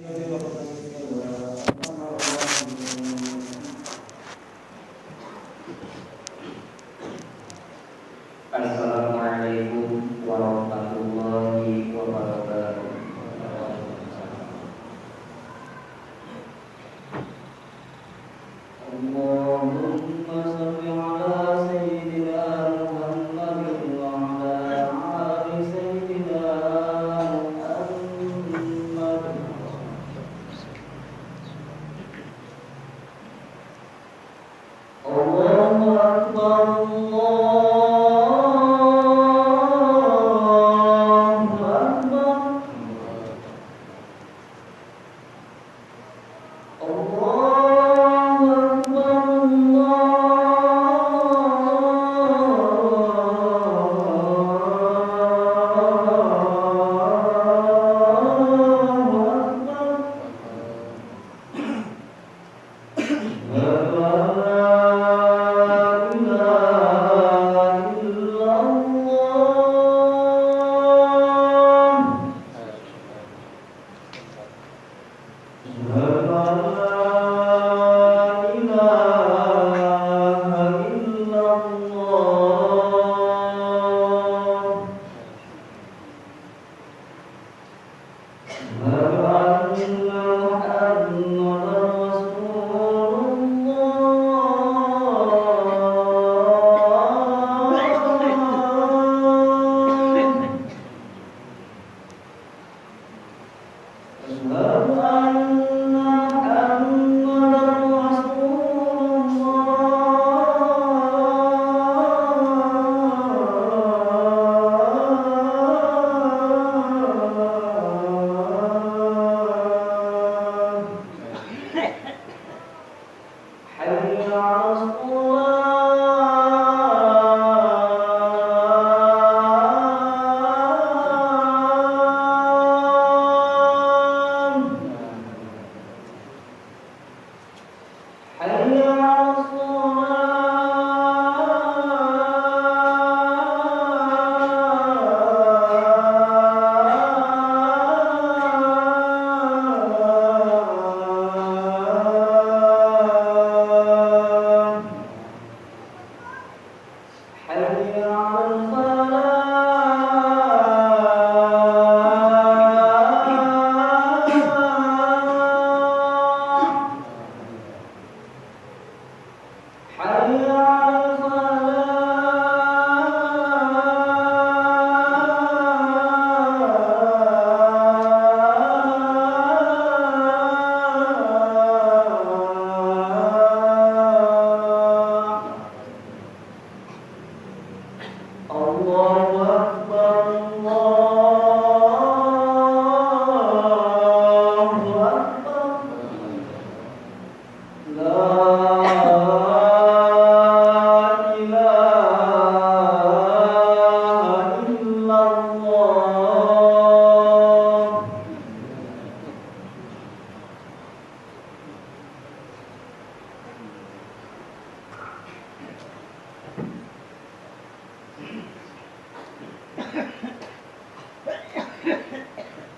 Assalamualaikum warahmatullahi wabarakatuh. Allahumma shalli ala sayyidina Muhammadin wa ala ali sayyidina Muhammad. Allahu akbar,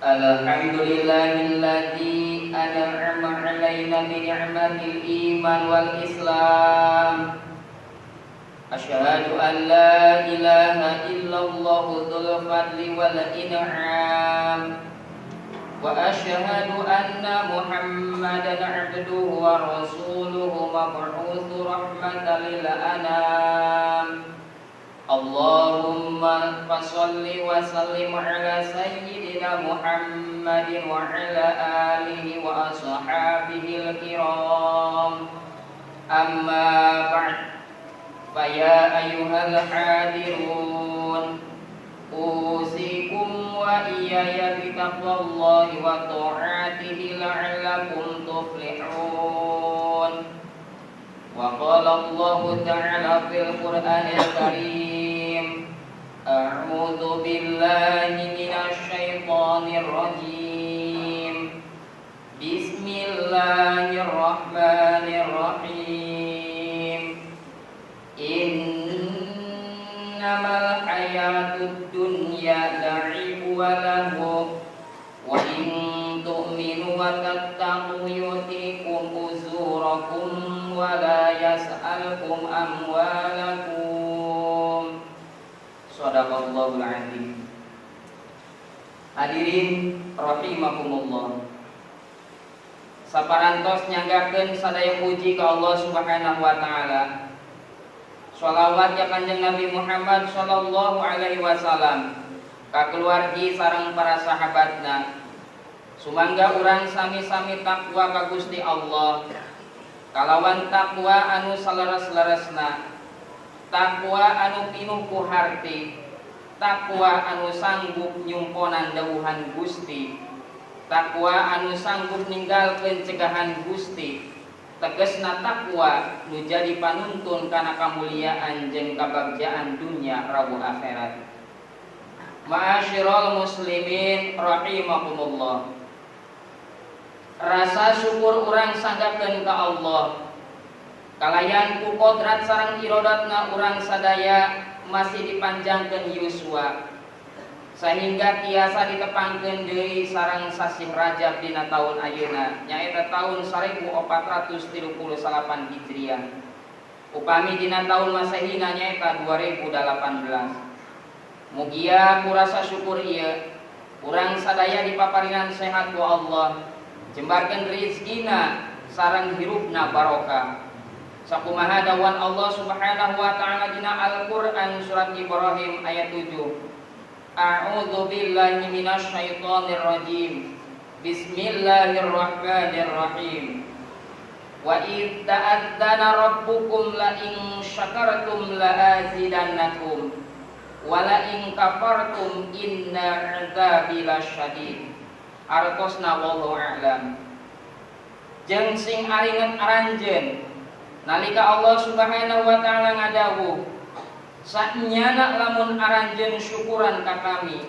Alhamdulillahilladzi an'ama 'alaina bi ni'matil iman wal islam. Asyhadu an la ilaha illallah dzul fadli wal in'am. Wa asyhadu anna Muhammadan 'abduhu wa rasuluhu mab'utsu rahmatan lil anam. Allahumma fasholli wa sallim ala sayyidina Muhammadin wa ala alihi wa ashabihi al-kiram. Amma ba'd. Fa ya ayyuhal hadirun, usikum wa iyaya bi taqwallahi wa ta'atihi la'allakum tuflihun. Wa qala Allah ta'ala fil Qur'anil Karim, a'udzu billahi minasy syaithanir rajim. Bismillahirrahmanirrahim. Innamal hayatud dunya la'ibu wa lahu wa in tu'minu wa wa tattaqu yutikum uzurakum wa la yas'alkum amwalakum. Shadaqallahul adzim. Hadirin rahimakumullah. Saparantos nyanggakeun sadaya puji ka Allah Subhanahu wa taala. Shalawat ya Kanjeng Nabi Muhammad sallallahu alaihi wasallam ka keluargi sareng para sahabatna. Sumangga urang sami-sami takwa ka Gusti Allah. Kalawan takwa anu saleres-leresna, takwa anu pinuh ku harti, takwa anu sanggup nyumponan dawuhan Gusti, takwa anu sanggup ninggalkeun cegahan Gusti. Tegesna takwa nu jadi panuntun kana kamuliaan jeung kabagjaan dunya rabu akhirat. Ma'asyiral muslimin rahimakumullah. Rasa syukur urang sanggakeun ka Allah. Kalayan ku kodrat sareng irodatna urang sadaya masih dipanjangkeun yuswa, sehingga tiasa ditepangkeun deui sareng sasih Rajab dina taun ayeuna nyaeta taun 1438 Hijriah. Upami dina taun Masehina nyaeta 2018. Mugia kurasa syukur ieu urang sadaya dipaparinan sehat ku Allah, jembarkeun rizkina sareng hirupna barokah. Sakumaha dawan Allah Subhanahu wa taala dina Al-Qur'an surat Ibrahim ayat 7. A'udzu billahi minasy syaithanir rajim. Bismillahirrahmanirrahim. Wa id ta'adzana rabbukum la in syakartum la azidannakum wa la in kafartum inna 'adzabi lasyadid. Artosna wallahu a'lam. Jeung sing aringet aranjeun nalika Allah Subhanahu wa taala ngadawuh, saknyana lamun aranjeun syukuran ka kami,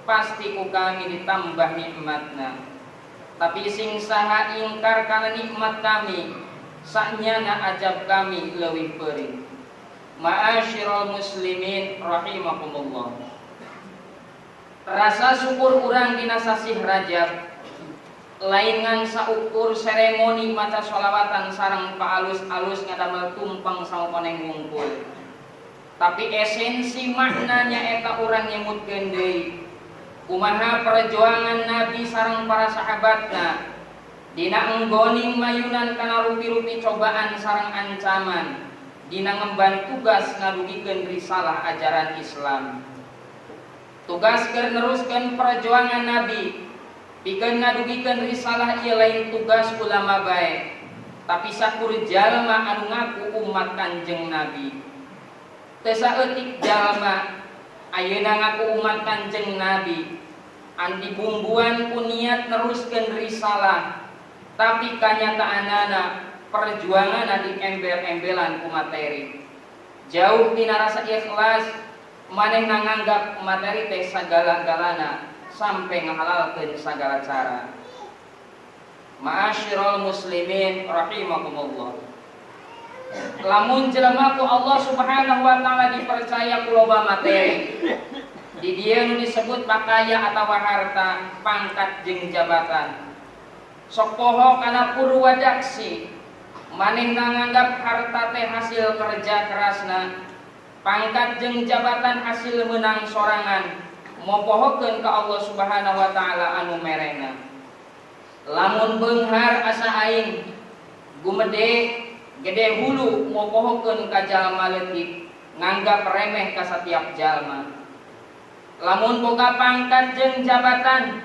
pasti ku kami ditambah nikmatna. Tapi sing saha ingkar kana nikmat kami, saknyana ajab kami leuwih peuring. Ma'asyiral muslimin rahimakumullah. Rasa syukur urang dina sasih Rajab lain ngan saukur seremoni maca sholawatan sareng paalus-alus ngadamel tumpeng samupaneng ngungkul. Tapi esensi maknanya eta urang nyemutkeun deui kumaha perjuangan Nabi sareng para sahabatna dina enggoning mayunan kana rupi-rupi cobaan sareng ancaman dina ngemban tugas ngadugikeun risalah ajaran Islam. Tugas keur neruskeun perjuangan Nabi pikeun ngadugikeun risalah ieu lain tugas ulama bae, tapi sakur jalma anu ngaku umat Kanjeng Nabi. Teu saeutik jalma ayeuna ngaku umat Kanjeng Nabi an dibumbuan ku niat neruskeun risalah, tapi kanyataanana perjuangan di embel-embelan ku materi. Jauh tina rasa ikhlas, manehna nganggap materi teh sagala-galana sampai ngahalalkeun sagala cara. Ma'asyiral muslimin rahimakumullah. Lamun jelema ku Allah Subhanahu wa taala dipercaya ku loba materi, di dieu nu disebut pakaya atawa harta, pangkat jeung jabatan. Sok poho kana purwadaksi manehna nganggap harta teh hasil kerja kerasna, pangkat jeung jabatan hasil menang sorangan, mopohokeun ka Allah Subhanahu wa taala anu merena. Lamun beunghar asa aing gumede gede hulu mopohokeun ka jalma leutik, nganggap remeh ka satiap jalma. Lamun boga pangkat jeung jabatan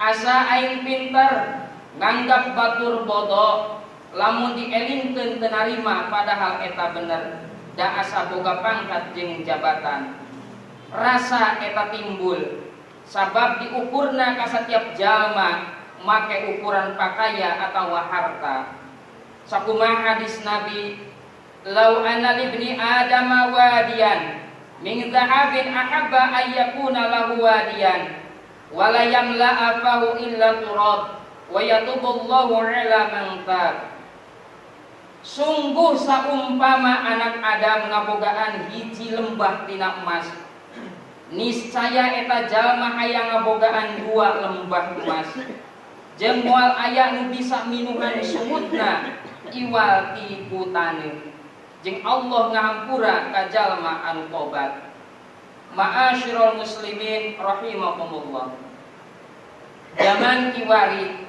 asa aing pinter, nganggap batur bodoh. Lamun dielingkeun teu narima padahal eta bener, da asa boga pangkat jeung jabatan. Rasa eta timbul sabab diukurna ka satiap jalma make ukuran pakaya atawa harta. Sakumaha hadis Nabi, "Lau anna libni Adama wadiyan min dhahabin ahabba ayyakuna lahu wadiyan wa la yamla afahu illa turab wa yatubullahu ala man tab." Sungguh saumpama anak Adam ngabogaan hiji lembah tina emas, niscaya eta jalma hayang ngabogaan 2 lembah emas. jeung moal aya nu bisa minuhan sumutna iwal ti putane jeung Allah ngahampura ka jalma anu tobat. Ma'asyiral muslimin rahimakumullah. Zaman kiwari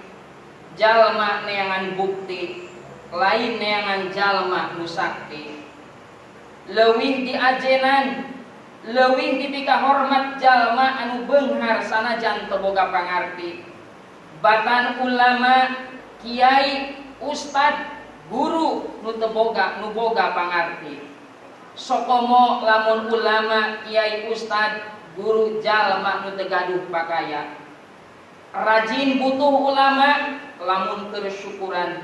jalma neangan bukti lain neangan jalma nu sakti. Leuwih diajenan, leuwih dipika hormat jalma anu beunghar sanajan teu boga pangarti. Batan ulama, kiai, ustad, guru nu teu boga pangarti. Sokomo lamun ulama, kiai, ustad, guru jalma nu teu gaduh pakaya. Rajin butuh ulama lamun keur syukuran.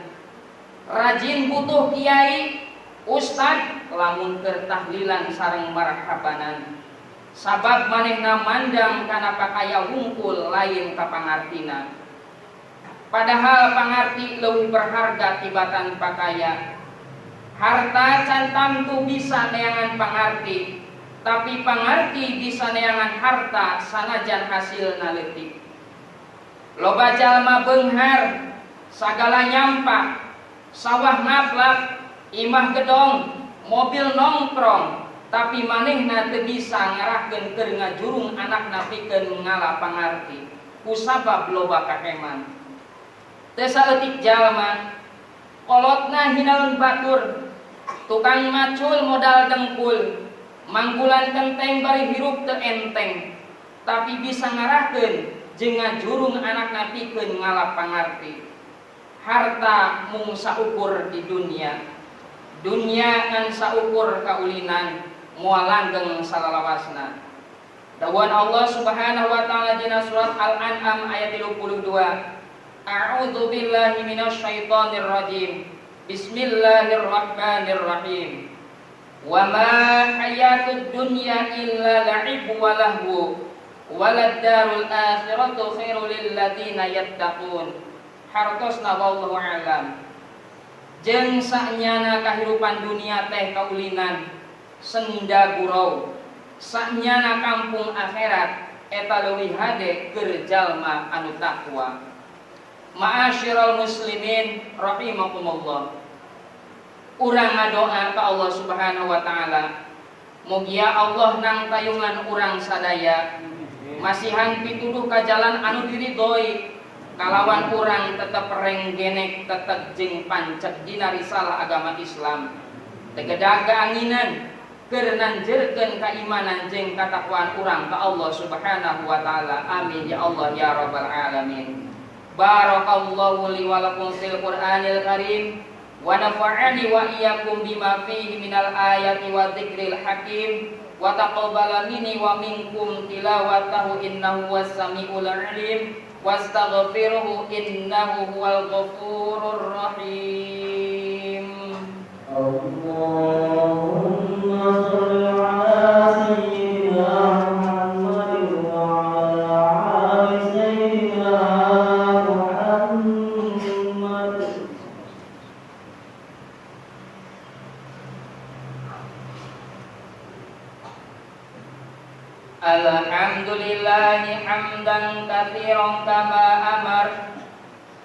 Rajin butuh kiai, ustad lamun keur tahlilan sareng marhabanan. Sabab manehna mandang kana pakaya wungkul lain ka pangartina. Padahal pangarti leuwih berharga tibatan pakaya. Harta can tamtu bisa neangan pangarti, tapi pangarti bisa neangan harta sanajan hasilna leutik. Loba jalma beunghar, sagala nyampah, sawah ngaplak, imah gedong, mobil nongkrong, tapi manehna teu bisa ngarahkeun keur ngajurung anakna pikeun ngala pangarti. Kusabab loba kaheman. Teu saeutik jalma kolotna hinaeun batur, tukang macul modal dengkul, mangkulan kenteng bari hirup teu enteng, tapi bisa ngarahkeun jeung ngajurung anakna pikeun ngala pangarti. Harta mung saukur di dunia, dunia ngan saukur kaulinan, moal langgeng salalawasna. Dawuhan Allah Subhanahu wa taala dina surat Al-An'am ayat 32. A'udzu billahi minasyaitonir rajim. Bismillahirrahmanirrahim. Wa ma hayatud dunya illa la'ib wa lahu walad darul akhiratu khairul lil ladzina yattaqun. Hartosna wallahu alam. Jeung sanyana kahirupan dunia teh kaulinan senda gurau, sanyana kampung akhirat eta leuwih hade keur jalma anu takwa. Ma'asyiral muslimin rahimakumullah. Urang ngadoa ka Allah Subhanahu wa taala, mugia Allah nang tayungan urang sadaya masihan pituduh ka jalan anu diridhoi, kalawan urang tetep renggenek tetep jeung pancet dina risalah agama Islam. Tegedag kaanginan keur nanjeurkeun kaimanan jeung katakwaan urang ka Allah Subhanahu wa taala. Amin ya Allah ya rabbal alamin. Barakallahu li wa lakum fil Qur'anil Karim wa nafa'ani wa iyyakum bima fihi minal ayati wa dzikril hakim wa taqabbala minni wa minkum tilawatahu innahu was-sami'ul 'alim wastaghfiruhu innahu huwal ghafurur rahim. Allahumma shalli ala sayyidina Muhammadin wa ala ali sayyidina Alhamdulillahi hamdan katsiran kama amar.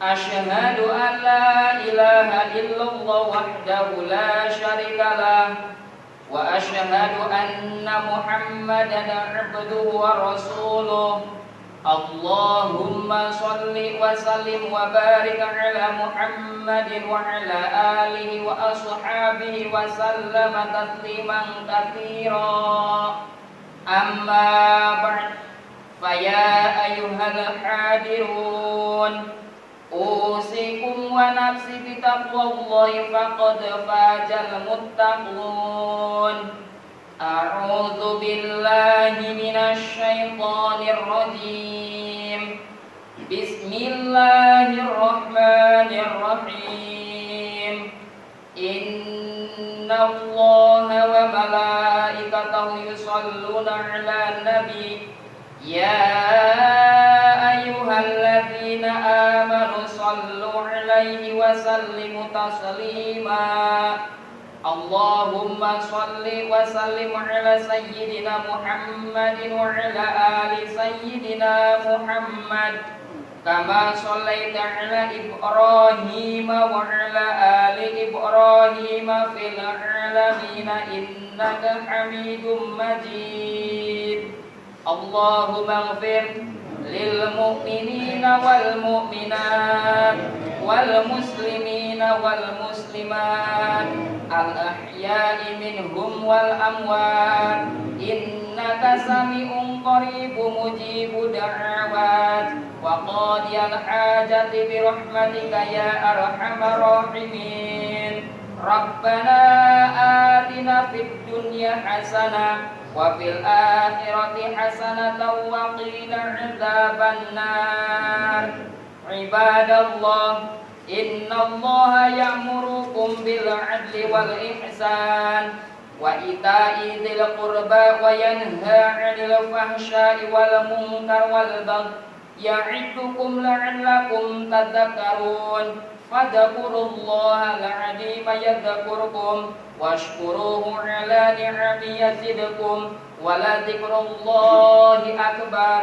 Asyhadu an la ilaha illallah wahdahu la syarikalah wa asyhadu anna Muhammadan abduhu wa rasuluh. Allahumma shalli wa sallim wa barik ala Muhammadin wa ala alihi wa ashabihi wa sallama tasliman katsira. Amma ba'd, faya ayyuhal hadirun, usikum wa nafsi bitaqwallahi faqad fajal muttaqun. A'udzu billahi minasy syaithanir rajim. Bismillahirrahmanirrahim. Innallaha wa malaikatahu yusholluna 'alan nabi ya ayyuhalladzina amanu shallu 'alaihi wa sallimu taslima. Allahumma shalli wa sallim 'ala sayyidina Muhammadin wa 'ala ali sayyidina Muhammad كما صليت على إبراهيم وعلى آل إبراهيم في العالمين إنك حميد مجيد اللهم اغفر للمؤمنين والمؤمنات والمسلمين والمسلمات الأحياء منهم والأموات إنك سميع قريب مجيب دعوات وقاضي الحاجة برحمتك يا أرحم الراحمين ربنا آتنا في الدنيا حسنة وفي الآخرة حسنة وقنا عذاب النار عباد الله إن الله يأمركم بالعدل والإحسان وإيتاء ذي القربى وينهى عن الفحشاء والمنكر والبغي يعظكم لعلكم تذكرون فاذكروا الله العظيم يذكركم واشكروه على نعمه يزدكم ولذكر الله أكبر.